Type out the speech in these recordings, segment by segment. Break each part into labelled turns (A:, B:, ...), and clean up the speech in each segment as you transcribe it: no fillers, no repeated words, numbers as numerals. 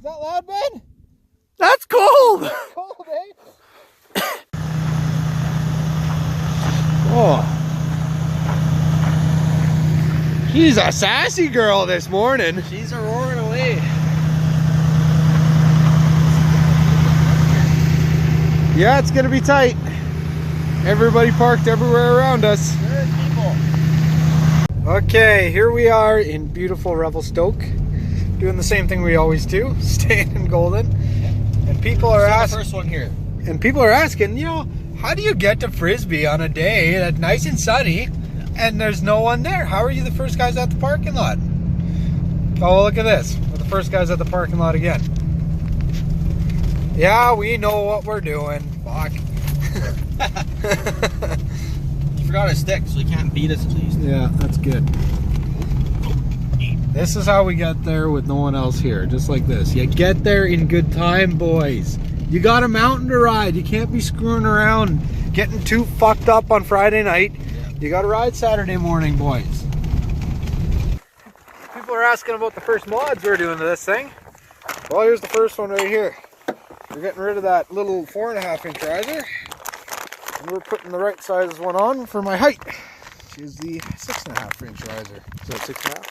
A: that loud, Ben?
B: That's cold!
A: That's cold, eh?
B: Oh. She's a sassy girl this morning.
A: She's roaring away.
B: Yeah, it's gonna be tight. Everybody parked everywhere around us.
A: There are people.
B: Okay, here we are in beautiful Revelstoke, doing the same thing we always do, staying in Golden. And people are asking.
A: First one here.
B: And people are asking, you know, how do you get to Frisbee on a day that's nice and sunny, and there's no one there? How are you the first guys at the parking lot? Oh, look at this. We're the first guys at the parking lot again. Yeah, we know what we're doing. Fuck.
A: You forgot a stick, so he can't beat us at least.
B: Yeah, that's good. This is how we get there with no one else here, just like this. You get there in good time, boys. You got a mountain to ride. You can't be screwing around, getting too fucked up on Friday night. Yeah. You got to ride Saturday morning, boys. People are asking about the first mods we're doing to this thing. Well, here's the first one right here. We're getting rid of that little 4.5 inch riser, and we're putting the right size one on for my height, which is the 6.5 inch riser.
A: So 6.5?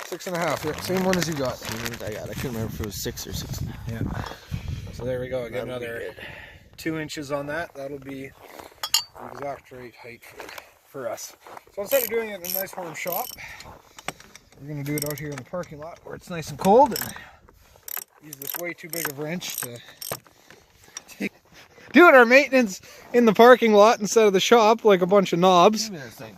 B: 6.5, yeah, same one as you got.
A: I couldn't remember if it was 6 or 6.5.
B: Yeah. So there we go. I get another 2 inches on that. That'll be the exact right height for us. So instead of doing it in a nice warm shop, we're going to do it out here in the parking lot where it's nice and cold, and use this way too big of a wrench to doing our maintenance in the parking lot instead of the shop like a bunch of knobs.
A: Give me this thing.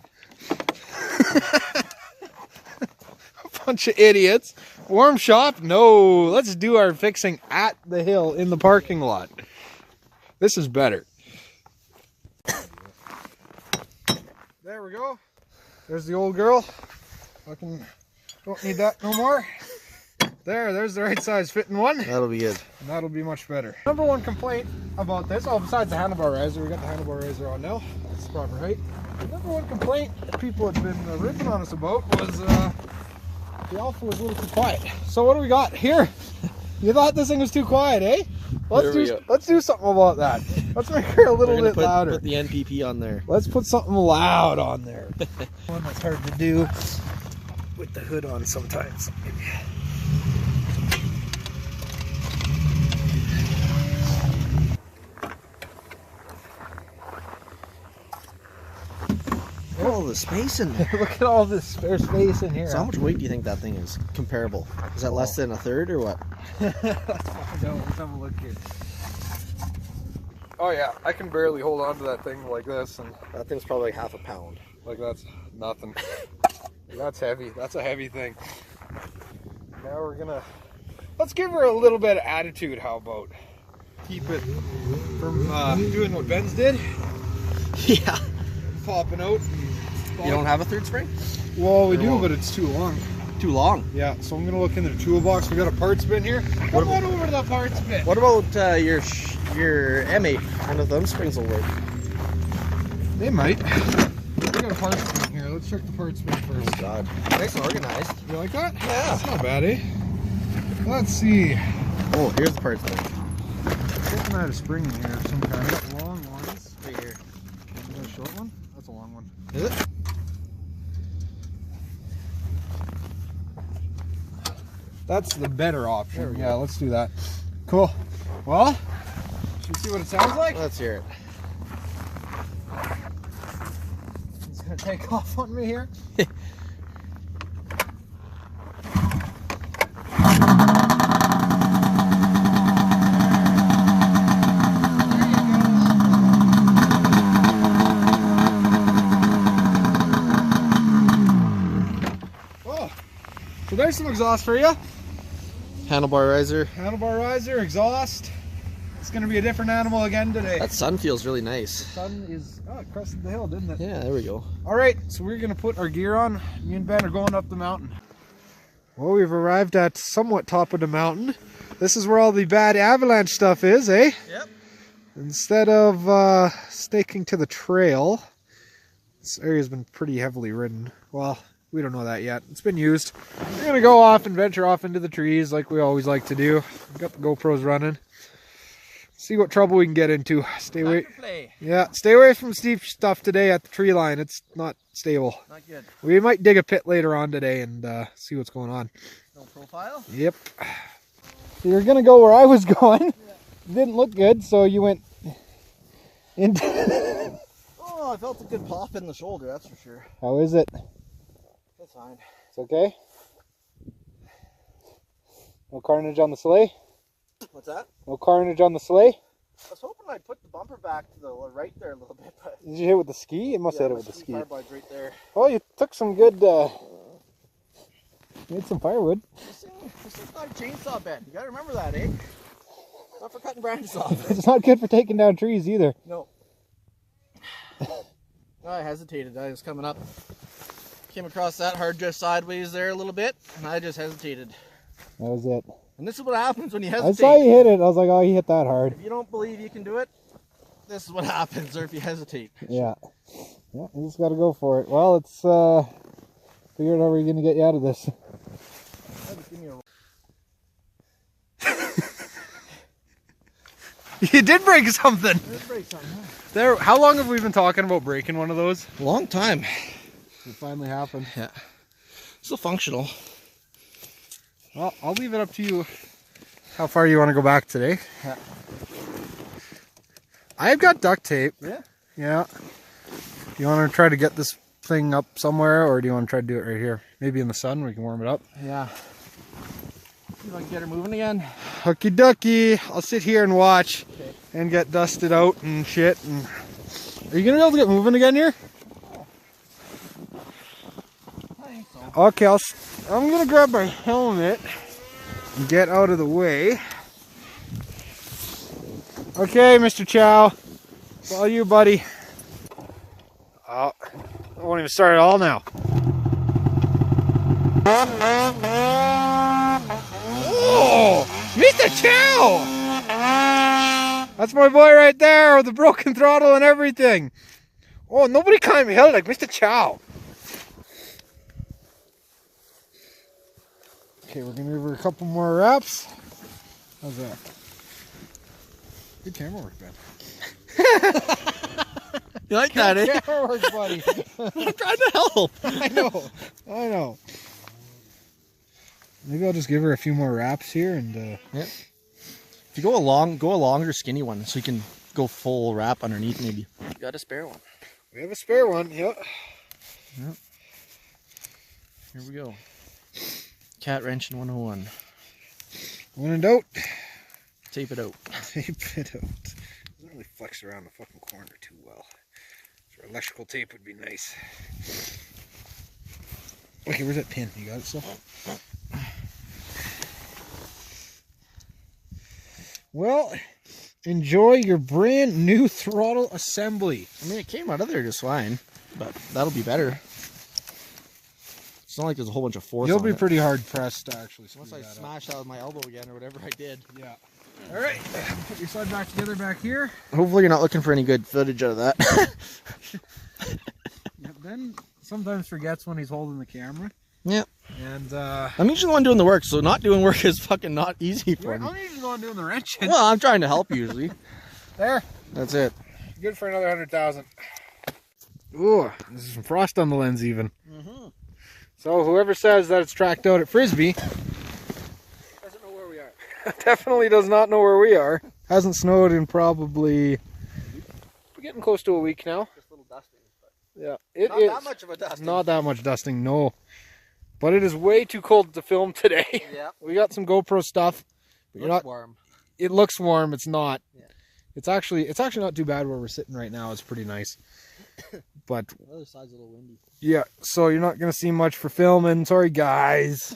B: A bunch of idiots. Warm shop? No. Let's do our fixing at the hill in the parking lot. This is better. There we go. There's the old girl. Fucking don't need that no more. There's the right size fitting one.
A: That'll be good.
B: And that'll be much better. Number one complaint about this, oh, besides the handlebar riser, we got the handlebar riser on now. That's the proper height. The number one complaint that people have been ripping on us about was the Alpha was a little too quiet. So what do we got here? You thought this thing was too quiet, eh? Let's do something about that. Let's make her a little bit louder.
A: Put the NPP on there.
B: Let's put something loud on there. One that's hard to do with the hood on sometimes.
A: Look at all the space in there.
B: Look at all this spare space in here.
A: So how much weight do you think that thing is comparable? Is that less than a third or what?
B: Let's find out. Let's have a look here. Oh yeah, I can barely hold on to that thing like this, and
A: That thing's probably like half a pound.
B: like that's nothing. That's heavy. That's a heavy thing. Now let's give her a little bit of attitude. How about keep it from doing what Ben's did?
A: Yeah.
B: Popping out.
A: You don't have a third spring?
B: Well, we do, but it's too long.
A: Too long.
B: Yeah, so I'm gonna look in the toolbox. We got a parts bin here. Come on over to the parts bin.
A: What about your M8? None of them springs will work.
B: They might. We got a parts bin here. Let's check the parts bin first.
A: Oh God, nice and organized.
B: You like that?
A: Yeah.
B: That's not bad, eh? Let's see.
A: Oh, here's the parts bin.
B: Looking at a spring in here of some kind. We got long ones.
A: Right here.
B: Is that a short one? That's a long one.
A: Is it?
B: That's the better option. Yeah, let's do that. Cool. Well, should we see what it sounds like?
A: Let's hear it.
B: It's gonna take off on me here. Oh, so there's some exhaust for you.
A: Handlebar riser.
B: Handlebar riser, exhaust. It's going to be a different animal again today.
A: That sun feels really nice.
B: The sun is, oh, it crested the hill, didn't it?
A: Yeah, there we go.
B: All right, so we're going to put our gear on. Me and Ben are going up the mountain. Well, we've arrived at somewhat top of the mountain. This is where all the bad avalanche stuff is, eh?
A: Yep.
B: Instead of staking to the trail, this area's been pretty heavily ridden. Well, we don't know that yet. It's been used. We're gonna go off and venture off into the trees like we always like to do. We've got the GoPros running. See what trouble we can get into. Stay away. Yeah, stay away from steep stuff today at the tree line. It's not stable. Not good. We might dig a pit later on today and see what's going on.
A: No profile?
B: Yep. So you're gonna go where I was going. Yeah. Didn't look good, so you went into.
A: Oh, I felt a good pop in the shoulder, that's for sure.
B: How is it?
A: It's fine.
B: It's okay? No carnage on the sleigh?
A: What's that?
B: No carnage on the sleigh?
A: I was hoping I'd put the bumper back to the right there a little bit, but...
B: Did you hit it with the ski? You must have hit it with the ski.
A: Carbide's right there.
B: Oh, you took some good, made some firewood.
A: This is not a chainsaw bed. You gotta remember that, eh? Not for cutting branches off.
B: It's not good for taking down trees either.
A: No. I hesitated. I was coming up. Came across that hard drift sideways there a little bit, and I just hesitated.
B: That was it.
A: And this is what happens when you hesitate.
B: I saw you hit it. I was like, oh, you hit that hard.
A: If you don't believe you can do it, this is what happens, or if you hesitate.
B: Yeah. Yeah, you just got to go for it. Well, it's, figure out how we're going to get you out of this. You did break something.
A: I did break something. Huh?
B: There. How long have we been talking about breaking one of those?
A: A long time.
B: It finally happened.
A: Yeah. Still functional.
B: Well, I'll leave it up to you how far you want to go back today.
A: Yeah.
B: I've got duct tape.
A: Yeah?
B: Yeah. Do you want to try to get this thing up somewhere, or do you want to try to do it right here? Maybe in the sun where you can warm it up?
A: Yeah. See if I can get her moving again.
B: Hooky ducky. I'll sit here and watch and get dusted out and shit. And... Are you going to be able to get moving again here?
A: I think so.
B: Okay, I'm going to grab my helmet and get out of the way. Okay, Mr. Chow. It's all you, buddy. Oh, I won't even start at all now. Oh, Mr. Chow! That's my boy right there with the broken throttle and everything. Oh, nobody climbed hill like Mr. Chow. Okay, we're gonna give her a couple more wraps. How's that? Good camera work, Ben.
A: You like that, eh?
B: Good camera work, buddy.
A: I'm trying to help.
B: I know. Maybe I'll just give her a few more wraps here and
A: yeah. If you go a longer skinny one so you can go full wrap underneath maybe. You got a spare one.
B: We have a spare one, yep.
A: Here we go. Cat wrench in 101.
B: When in doubt,
A: tape it out.
B: Tape it out. Doesn't really flex around the fucking corner too well. So electrical tape would be nice. Okay, where's that pin? You got it still? Well, enjoy your brand new throttle assembly.
A: I mean, it came out of there just fine, but that'll be better. It's not like there's a whole bunch of force.
B: You'll be pretty hard pressed to actually.
A: Once I smash out with my elbow again or whatever I did.
B: Yeah. All right. Put your sled back together back here.
A: Hopefully you're not looking for any good footage out of that.
B: Yeah, Ben sometimes forgets when he's holding the camera.
A: Yeah.
B: And
A: I'm usually the one doing the work, so not doing work is fucking not easy for me.
B: I'm usually the one doing the wrenching.
A: Well, I'm trying to help usually.
B: There.
A: That's it.
B: Good for another 100,000. Ooh, there's some frost on the lens even. So whoever says that it's tracked out at Frisbee
A: doesn't know where we are.
B: Definitely does not know where we are. Hasn't snowed in probably, we're getting close to a week now.
A: Just a little dusting. But
B: Yeah,
A: not that much of a dusting.
B: Not that much dusting, no. But it is way too cold to film today.
A: Yeah.
B: We got some GoPro stuff. But
A: Looks warm.
B: It looks warm. It's not.
A: Yeah.
B: It's actually not too bad where we're sitting right now. It's pretty nice. But
A: the other side's a little windy.
B: Yeah, so you're not gonna see much for filming. Sorry, guys.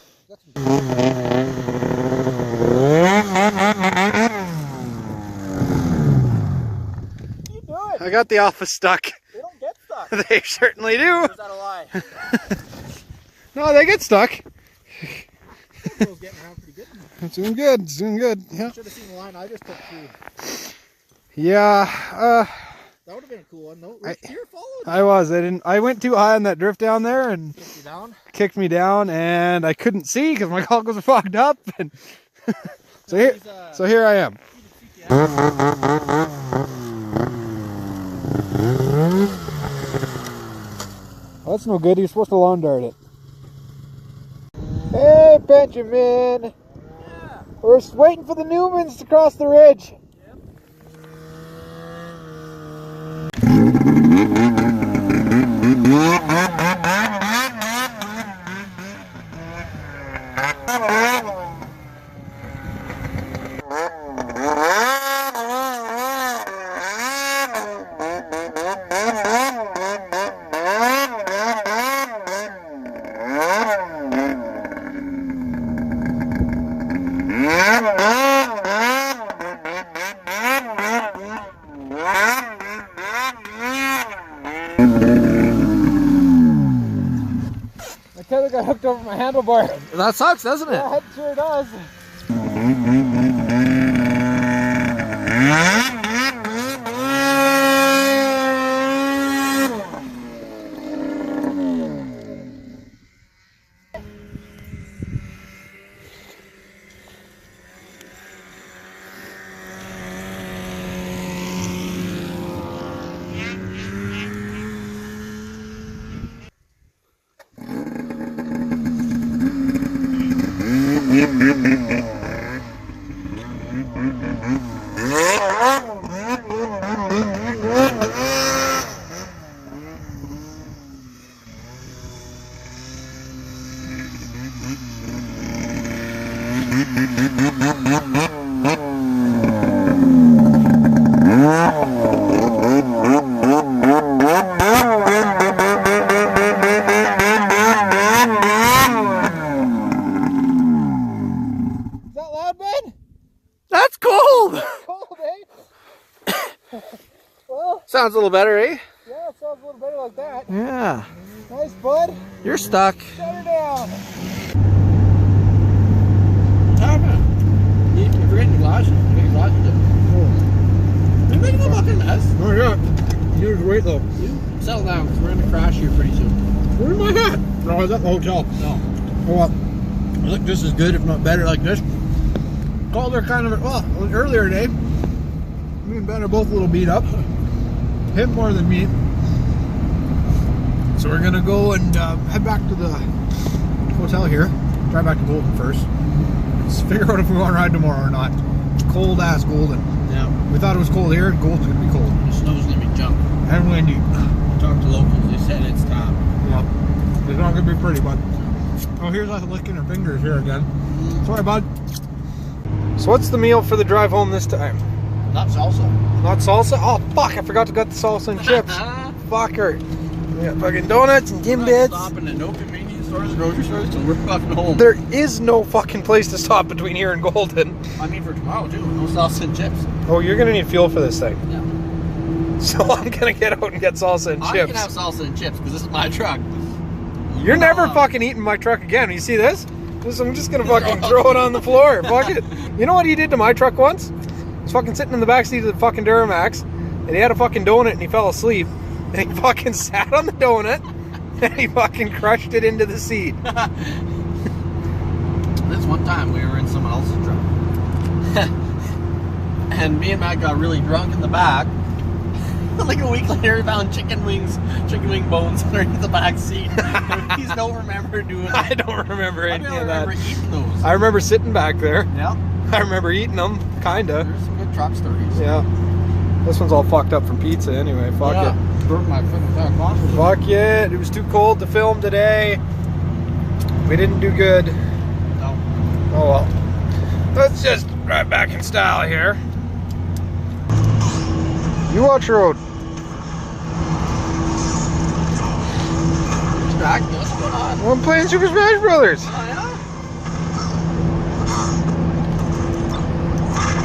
B: I got the Alpha stuck.
A: They don't get stuck.
B: They certainly do.
A: Or is that a lie?
B: No, they get stuck.
A: Getting around pretty good.
B: It's doing good. It's doing good. Yeah.
A: Should have seen the line I just took through.
B: Yeah,
A: That would have been a cool one. No,
B: you're
A: following.
B: I went too high on that drift down there and
A: Kicked you down.
B: kicked me down, and I couldn't see because my goggles were fogged up. And so here I am. Well, that's no good. You're supposed to lawn dart it. Hey, Benjamin.
A: Yeah.
B: We're waiting for the Newmans to cross the ridge. My tether got hooked over my handlebar.
A: That sucks, doesn't it?
B: Yeah, it sure does.
A: That's cold!
B: Cold, eh? Well,
A: Sounds a little better, eh?
B: yeah, it sounds a little better like that.
A: Yeah.
B: Nice, bud.
A: You're stuck.
B: Shut her down.
A: You're forgetting your glasses. You got your glasses in. You're making a fucking mess.
B: Oh, yeah. Here's the weight, though.
A: Settle down, because we're going to crash here pretty soon.
B: Where's my hat? No, I was at the hotel.
A: No.
B: Oh, well. I look just as good, if not better, like this. Called her kind of, well, it was earlier today. Me and Ben are both a little beat up. Him more than me. So we're gonna go and head back to the hotel here. Drive back to Golden first. Let's figure out if we want to ride tomorrow or not. It's cold ass Golden.
A: Yeah.
B: We thought it was cold here, and Golden's gonna be cold.
A: The snow's going to be junk.
B: And windy.
A: Talk to locals. They said it's time.
B: Yep. It's not gonna be pretty, but oh, here's us licking her fingers here again. Sorry, bud. So what's the meal for the drive home this time?
A: Not salsa.
B: Not salsa? Oh, fuck, I forgot to get the salsa and chips. Fucker. We got fucking donuts and
A: We're not
B: Timbits.
A: stopping at no convenience stores, grocery stores, till we're fucking home.
B: There is no fucking place to stop between here and Golden.
A: I mean, for tomorrow, too. No salsa and chips.
B: Oh, you're gonna need fuel for this thing.
A: Yeah.
B: So I'm gonna get out and get salsa and
A: I
B: chips.
A: can have salsa and chips, because this is my truck.
B: You're never fucking eating my truck again. You see this? I'm just gonna fucking throw it on the floor. Fuck it. You know what he did to my truck once? He was fucking sitting in the back seat of the fucking Duramax, and he had a fucking donut and he fell asleep. And he fucking sat on the donut and he fucking crushed it into the seat.
A: This one time we were in someone else's truck. And me and Matt got really drunk in the back. Like a week later, we found chicken wing bones underneath the back seat. Please don't remember doing that.
B: I don't remember any of that.
A: I remember eating those.
B: I remember sitting back there.
A: Yeah.
B: I remember eating them, kinda.
A: There's some good truck stories.
B: Yeah. This one's all fucked up from pizza anyway. Fuck
A: Yeah.
B: it.
A: Broke my fucking back console.
B: Fuck it. It was too cold to film today. We didn't do good.
A: No.
B: Oh well. Let's just drive back in style here. You watch your road.
A: Distracted. What's going on?
B: Well, I'm playing Super Smash Brothers.
A: Oh, yeah?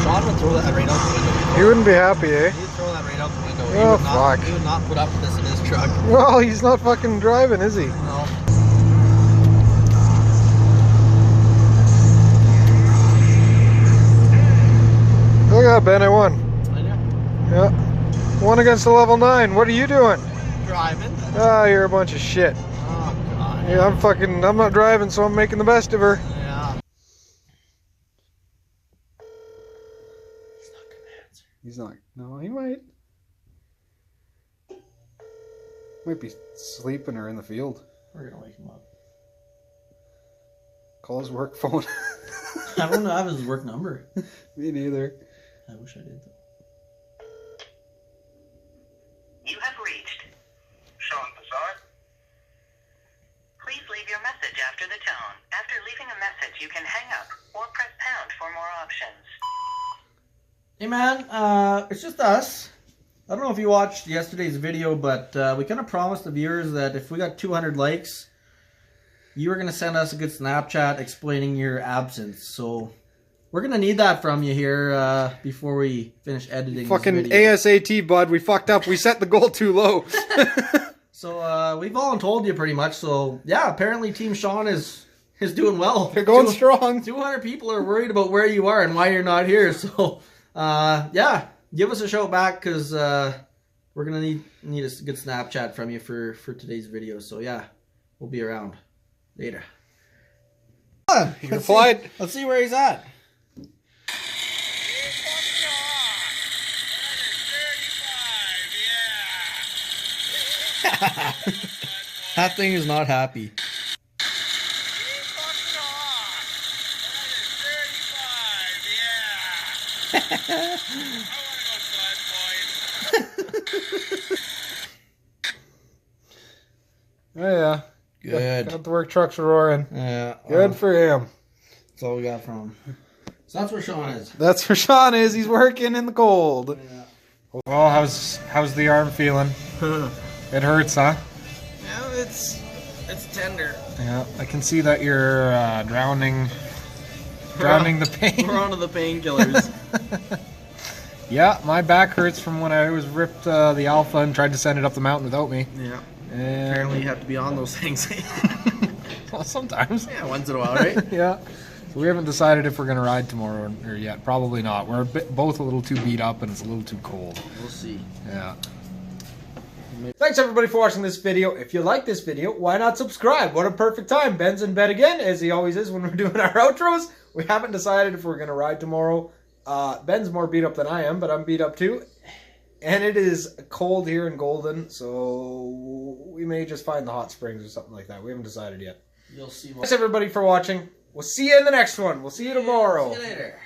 A: Sean would throw that right out the window.
B: He wouldn't be happy, eh?
A: He'd throw that right out the window.
B: Oh, fuck.
A: He would not put up with this in his truck.
B: Well, he's not fucking driving, is he?
A: No.
B: Look at that, Ben, I won.
A: I know.
B: Yeah. One against the level 9. What are you doing?
A: Driving.
B: Ah, you're a bunch of shit.
A: Oh, God.
B: Yeah, I'm not driving, so I'm making the best of her.
A: Yeah. He's not gonna answer.
B: He's not. No, he might. Might be sleeping or in the field.
A: We're gonna wake him up.
B: Call his work phone.
A: I don't have his work number.
B: Me neither.
A: I wish I did though.
C: You have reached Sean Passard. Please leave your message after the tone. After leaving a message, you can hang up or press pound for more options.
A: Hey man, it's just us. I don't know if you watched yesterday's video, but we kind of promised the viewers that if we got 200 likes, you were going to send us a good Snapchat explaining your absence. So we're going to need that from you here before we finish editing
B: Fucking
A: this video.
B: ASAT, bud. We fucked up. We set the goal too low.
A: So we've all told you pretty much. So yeah, apparently Team Sean is doing well.
B: They're going strong.
A: 200 people are worried about where you are and why you're not here. So yeah, give us a shout back because we're gonna need a good Snapchat from you for today's video. So yeah, we'll be around later.
B: He replied.
A: Let's see where he's at. That thing is not happy.
B: Oh yeah.
A: Good.
B: Got the work trucks roaring.
A: Yeah.
B: Good for him.
A: That's all we got from him. So that's where Sean is.
B: That's where Sean is. He's working in the cold.
A: Yeah.
B: Well, how's the arm feeling? It hurts, huh?
A: Yeah, it's tender.
B: Yeah, I can see that you're drowning the pain.
A: We're on to the painkillers.
B: Yeah, my back hurts from when I was ripped the Alpha and tried to send it up the mountain without me.
A: Yeah.
B: And
A: Apparently you have to be on those things.
B: well, sometimes.
A: Yeah, once in a while, right?
B: Yeah. So we haven't decided if we're going to ride tomorrow or yet. Probably not. We're both a little too beat up and it's a little too cold.
A: We'll see.
B: Yeah. Thanks everybody for watching this video. If you like this video, why not subscribe? What a perfect time. Ben's in bed again, as he always is when we're doing our outros. We haven't decided if we're going to ride tomorrow. Ben's more beat up than I am, but I'm beat up too. And it is cold here in Golden, so we may just find the hot springs or something like that. We haven't decided yet.
A: You'll see.
B: Thanks everybody for watching. We'll see you in the next one. We'll see you tomorrow.
A: See you later.